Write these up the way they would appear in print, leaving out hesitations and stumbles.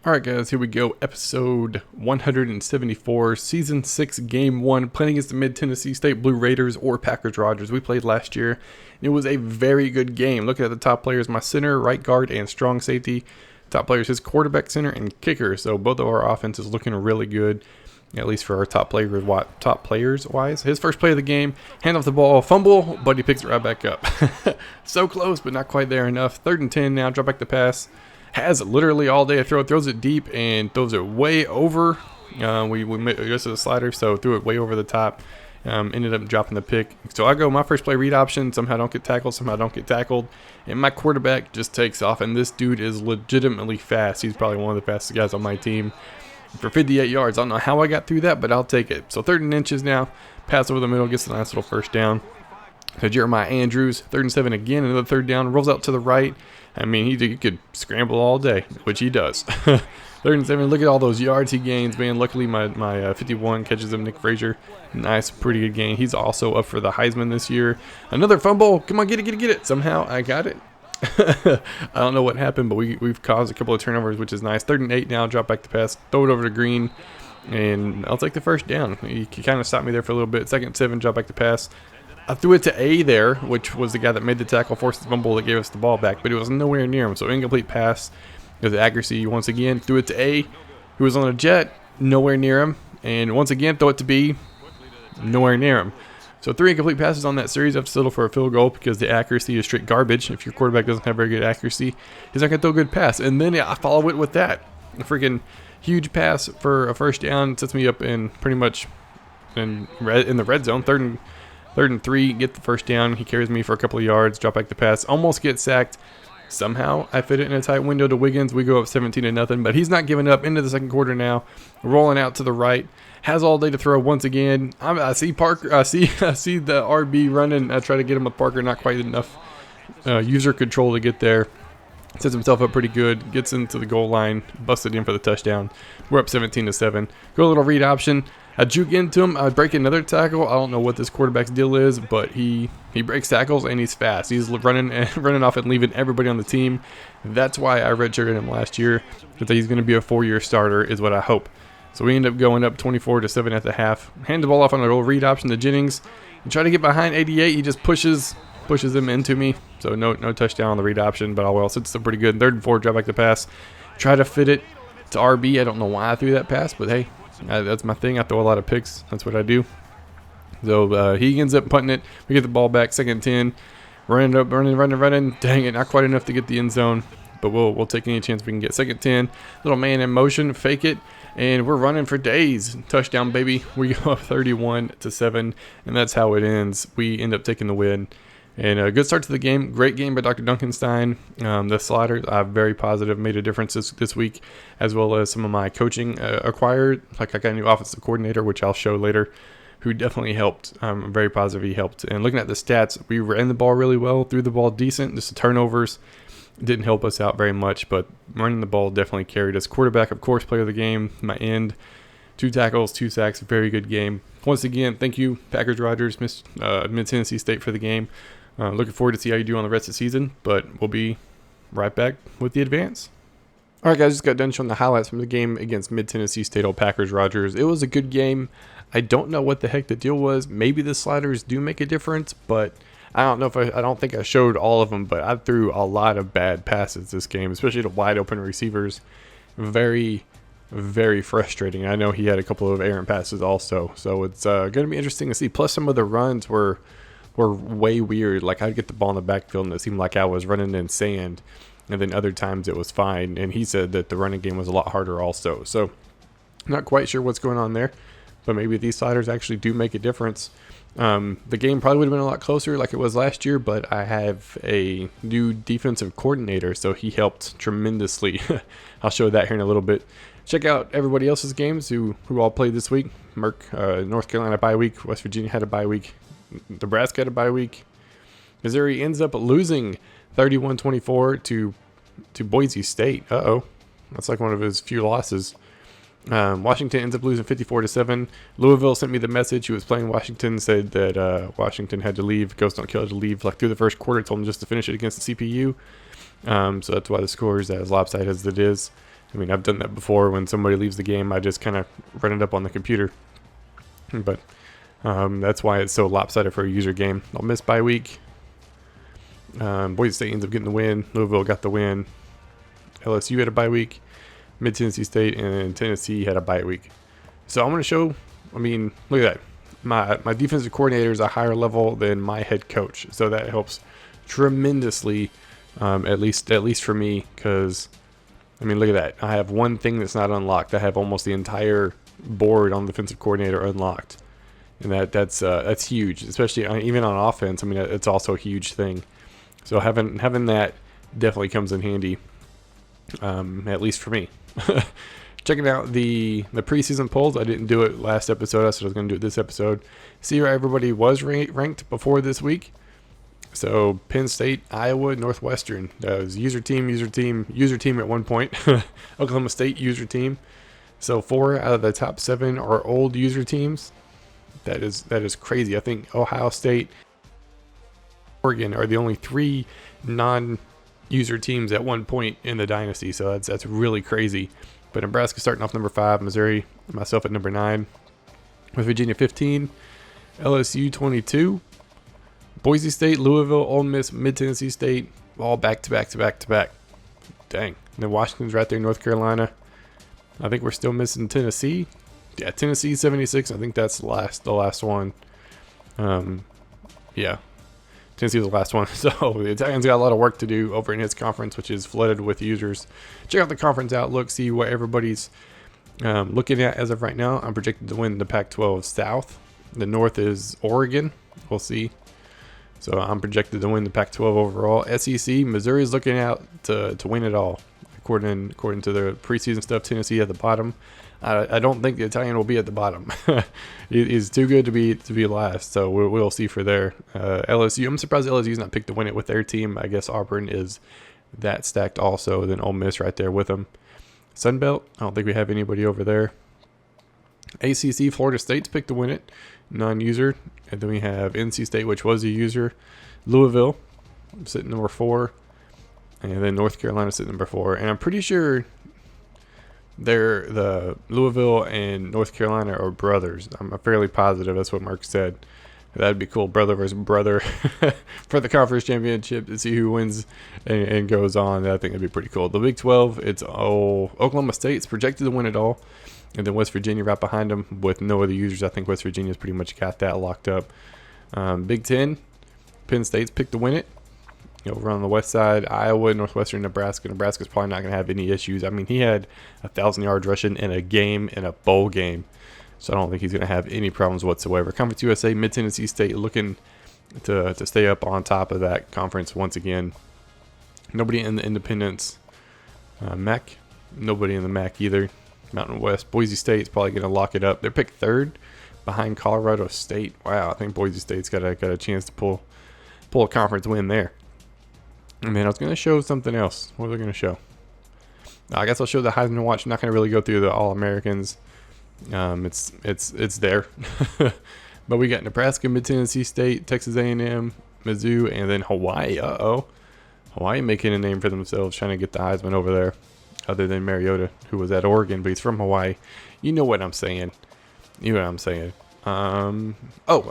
Alright guys, here we go. Episode 174, Season 6, Game 1, playing against the Mid-Tennessee State Blue Raiders or PackersRodgers. We played last year. It was a very good game. Looking at the top players, my center, right guard, and strong safety. Top players, his quarterback, center, and kicker. So both of our offense is looking really good, at least for our top players wise. His first play of the game, hand off the ball, fumble, but he picks it right back up. So close, but not quite there enough. 3rd and 10 now, drop back the pass. Has literally all day. Throws it deep and throws it way over. We just a slider, so threw it way over the top. Ended up dropping the pick. So I go my first play read option. Somehow don't get tackled. And my quarterback just takes off. And this dude is legitimately fast. He's probably one of the fastest guys on my team. For 58 yards. I don't know how I got through that, but I'll take it. So 3rd and inches now. Pass over the middle. Gets a nice little first down. So Jeremiah Andrews, 3rd and 7 again, another third down, rolls out to the right. I mean, he could scramble all day, which he does. 3rd and 7, look at all those yards he gains, man. Luckily, my 51 catches him, Nick Frazier. Nice, pretty good gain. He's also up for the Heisman this year. Another fumble. Come on, get it. Somehow, I got it. I don't know what happened, but we've caused a couple of turnovers, which is nice. 3rd and 8 now, drop back the pass, throw it over to Green, and I'll take the first down. He kind of stopped me there for a little bit. 2nd and 7, drop back the pass. I threw it to A there, which was the guy that made the tackle, forced the fumble that gave us the ball back, but it was nowhere near him. So incomplete pass with accuracy once again. Threw it to A, who was on a jet, nowhere near him. And once again, throw it to B, nowhere near him. So 3 incomplete passes on that series. I have to settle for a field goal because the accuracy is straight garbage. If your quarterback doesn't have very good accuracy, he's not going to throw a good pass. And then I follow it with that. A freaking huge pass for a first down. Sets me up in pretty much in the red zone. 3rd and 3, get the first down. He carries me for a couple of yards, drop back the pass, almost get sacked. Somehow I fit it in a tight window to Wiggins. We go up 17-0, but he's not giving up. Into the second quarter now, rolling out to the right. Has all day to throw once again. I see Parker. I see the RB running. I try to get him with Parker, not quite enough user control to get there. Sets himself up pretty good. Gets into the goal line, busted in for the touchdown. We're up 17-7. Go a little read option. I juke into him. I break another tackle. I don't know what this quarterback's deal is, but he breaks tackles and he's fast. He's running off and leaving everybody on the team. That's why I redshirted him last year. That he's going to be a 4-year starter is what I hope. So we end up going up 24-7 at the half. Hand the ball off on a little read option to Jennings. And try to get behind 88. He just pushes him into me. So no touchdown on the read option, but all well. So it's still pretty good. 3rd and 4, drop back the pass. Try to fit it to RB. I don't know why I threw that pass, but hey. That's my thing. I throw a lot of picks. That's what I do. So he ends up punting it. We get the ball back. 2nd and 10. Running. Dang it, not quite enough to get the end zone. But we'll take any chance we can get. 2nd and 10. Little man in motion. Fake it. And we're running for days. Touchdown, baby. We go up 31-7. And that's how it ends. We end up taking the win. And a good start to the game. Great game by Dr. Duncanstein. The sliders, I'm very positive, made a difference this week, as well as some of my coaching acquired. Like I got a new offensive coordinator, which I'll show later, who definitely helped. I'm very positive he helped. And looking at the stats, we ran the ball really well, threw the ball decent. Just the turnovers didn't help us out very much, but running the ball definitely carried us. Quarterback, of course, player of the game. My end, 2 tackles, 2 sacks, very good game. Once again, thank you, PackersRodgers, Mid-Tennessee State for the game. Looking forward to see how you do on the rest of the season, but we'll be right back with the advance. All right, guys, just got done showing the highlights from the game against Mid-Tennessee State or PackersRodgers. It was a good game. I don't know what the heck the deal was. Maybe the sliders do make a difference, but I don't know if I don't think I showed all of them, but I threw a lot of bad passes this game, especially to wide open receivers. Very, very frustrating. I know he had a couple of errant passes also, so it's going to be interesting to see. Plus, some of the runs were way weird. Like I'd get the ball in the backfield and it seemed like I was running in sand, and then other times it was fine. And he said that the running game was a lot harder also. So not quite sure what's going on there, but maybe these sliders actually do make a difference. The game probably would have been a lot closer like it was last year, but I have a new defensive coordinator, so he helped tremendously. I'll show that here in a little bit. Check out everybody else's games who all played this week. North Carolina bye week. West Virginia had a bye week. Nebraska had a bye week. Missouri ends up losing 31-24 to Boise State. That's like one of his few losses. Washington ends up losing 54-7. Louisville sent me the message. He was playing Washington, said that Washington had to leave. Ghost Don't Kill had to leave like through the first quarter. Told him just to finish it against the CPU. So that's why the score is as lopsided as it is. I mean, I've done that before. When somebody leaves the game, I just kind of run it up on the computer. But that's why it's so lopsided for a user game. I'll miss bye week. Boise State ends up getting the win. Louisville got the win. LSU had a bye week. Mid-Tennessee State and Tennessee had a bye week. So I'm going to show, I mean, look at that. My defensive coordinator is a higher level than my head coach. So that helps tremendously, at least for me, because, I mean, look at that. I have one thing that's not unlocked. I have almost the entire board on defensive coordinator unlocked. And that's huge, especially even on offense. I mean, it's also a huge thing. So having that definitely comes in handy, at least for me. Checking out the preseason polls. I didn't do it last episode. I said I was going to do it this episode. See where everybody was ranked before this week. So Penn State, Iowa, Northwestern. That was user team at one point. Oklahoma State, user team. So 4 out of the top 7 are old user teams. That is crazy. I think Ohio State, Oregon are the only 3 non-user teams at one point in the dynasty. So that's really crazy. But Nebraska starting off number 5, Missouri, myself at number 9, West Virginia 15, LSU 22, Boise State, Louisville, Ole Miss, Mid-Tennessee State, all back to back. Dang. And then Washington's right there, North Carolina. I think we're still missing Tennessee. Yeah, Tennessee 76. I think that's the last one. Yeah. Tennessee was the last one. So the Italians got a lot of work to do over in his conference, which is flooded with users. Check out the conference outlook, see what everybody's looking at as of right now. I'm projected to win the Pac-12 South. The North is Oregon. We'll see. So I'm projected to win the Pac-12 overall. SEC, Missouri is looking out to win it all. According to the preseason stuff, Tennessee at the bottom. I don't think the Italian will be at the bottom. He's too good to be last, so we'll see for there. LSU, I'm surprised LSU's not picked to win it with their team. I guess Auburn is that stacked also. Then Ole Miss right there with them. Sun Belt, I don't think we have anybody over there. ACC, Florida State's picked to win it, non-user. And then we have NC State, which was a user. Louisville, sitting number 4. And then North Carolina sitting number 4. And I'm pretty sure the Louisville and North Carolina are brothers. I'm fairly positive that's what Mark said. That'd be cool, brother versus brother for the conference championship to see who wins and goes on. I think that'd be pretty cool. The Big 12, it's Oklahoma State's projected to win it all. And then West Virginia right behind them with no other users. I think West Virginia's pretty much got that locked up. Big 10, Penn State's picked to win it. Over on the west side, Iowa, Northwestern, Nebraska. Nebraska's probably not going to have any issues. I mean, he had 1,000 yards rushing in a bowl game. So I don't think he's going to have any problems whatsoever. Conference USA, Mid-Tennessee State looking to stay up on top of that conference once again. Nobody in the Independence. MAC, nobody in the MAC either. Mountain West, Boise State's probably going to lock it up. They're picked 3rd behind Colorado State. Wow, I think Boise State's got a chance to pull a conference win there. And then I was going to show something else. What was I going to show? I guess I'll show the Heisman watch. I'm not going to really go through the All-Americans. It's there. But we got Nebraska, Mid-Tennessee State, Texas A&M, Mizzou, and then Hawaii. Hawaii making a name for themselves, trying to get the Heisman over there. Other than Mariota, who was at Oregon, but he's from Hawaii. You know what I'm saying. I was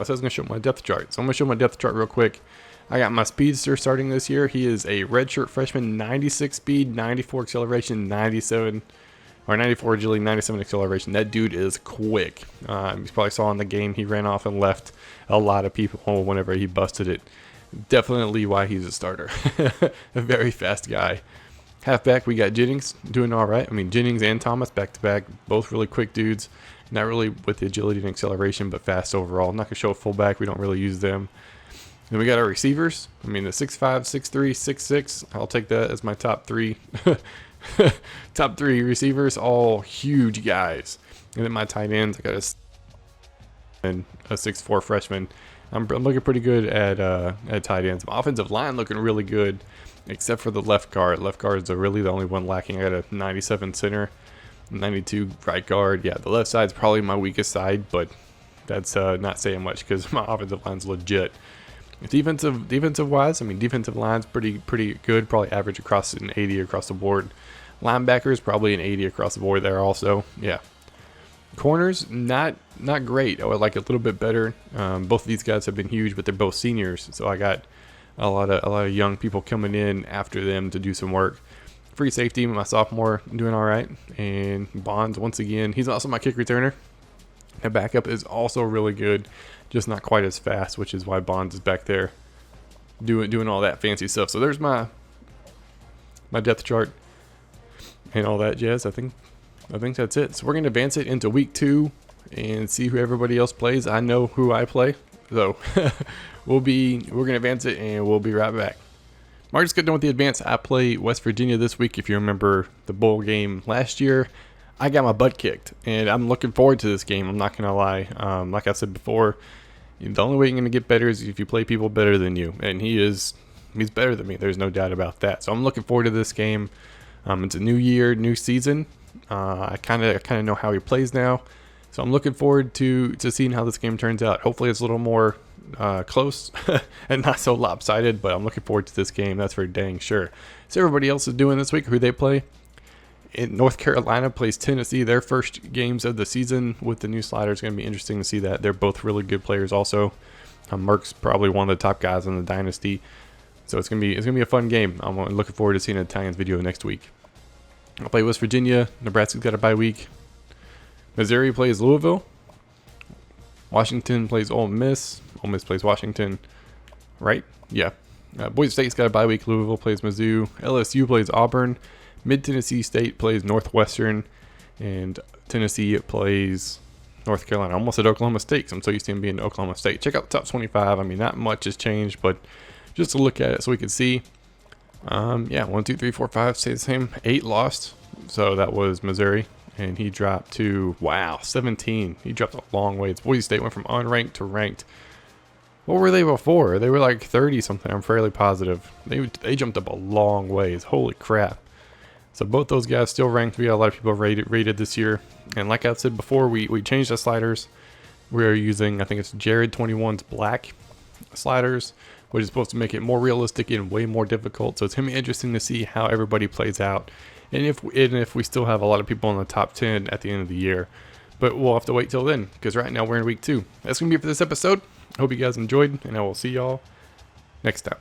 going to show my depth chart. So I'm going to show my depth chart real quick. I got my speedster starting this year. He is a redshirt freshman, 96 speed, 94 acceleration, 94 agility, 97 acceleration. That dude is quick. You probably saw in the game he ran off and left a lot of people whenever he busted it. Definitely why he's a starter. A very fast guy. Halfback, we got Jennings doing all right. I mean, Jennings and Thomas back to back, both really quick dudes. Not really with the agility and acceleration, but fast overall. I'm not going to show a fullback. We don't really use them. Then we got our receivers. I mean, the 6'5", 6'3", 6'6". I'll take that as my top 3. Top 3 receivers, all huge guys. And then my tight ends, I got a 6'4" freshman. I'm looking pretty good at tight ends. My offensive line looking really good, except for the left guard. Left guard is really the only one lacking. I got a 97 center, 92 right guard. Yeah, the left side's probably my weakest side, but that's not saying much because my offensive line's legit. Defensive wise, I mean, defensive line's pretty good. Probably average across an 80 across the board. Linebackers, probably an 80 across the board there also. Yeah. Corners, not great. I would like a little bit better. Both of these guys have been huge, but they're both seniors, so I got a lot of young people coming in after them to do some work. Free safety, my sophomore, doing all right. And Bonds, once again, he's also my kick returner. My backup is also really good, just not quite as fast, which is why Bonds is back there doing all that fancy stuff. So there's my depth chart and all that jazz. I think that's it. So we're gonna advance it into week 2 and see who everybody else plays. I know who I play, so we're gonna advance it and we'll be right back. Mark, just got done with the advance. I play West Virginia this week. If you remember the bowl game last year, I got my butt kicked, and I'm looking forward to this game. I'm not gonna lie. Like I said before, the only way you're gonna get better is if you play people better than you, and he's better than me. There's no doubt about that. So I'm looking forward to this game. It's a new year, new season. I kind of know how he plays now, so I'm looking forward to seeing how this game turns out. Hopefully, it's a little more close and not so lopsided, but I'm looking forward to this game. That's for dang sure. So everybody else is doing this week, who they play. North Carolina plays Tennessee, their first games of the season with the new slider. It's going to be interesting to see that. They're both really good players also. Merck's probably one of the top guys in the Dynasty. So it's gonna be a fun game. I'm looking forward to seeing an Italians video next week. I'll play West Virginia. Nebraska's got a bye week. Missouri plays Louisville. Washington plays Ole Miss. Ole Miss plays Washington. Right? Yeah. Boise State's got a bye week. Louisville plays Mizzou. LSU plays Auburn. Mid-Tennessee State plays Northwestern. And Tennessee plays North Carolina. I almost said Oklahoma State, because I'm so used to him being Oklahoma State. Check out the top 25. I mean, not much has changed, but just to look at it so we can see. Yeah, 1, 2, 3, 4, 5 stay the same. 8 lost. So that was Missouri. And he dropped to, wow, 17. He dropped a long way. Boise State went from unranked to ranked. What were they before? They were like 30 something. I'm fairly positive. They jumped up a long ways. Holy crap. So both those guys still ranked. We got a lot of people rated this year. And like I said before, we changed the sliders. We're using, I think it's Jared 21's black sliders, which is supposed to make it more realistic and way more difficult. So it's going to be interesting to see how everybody plays out. And if we still have a lot of people in the top 10 at the end of the year. But we'll have to wait till then, because right now we're in week 2. That's going to be it for this episode. I hope you guys enjoyed, and I will see y'all next time.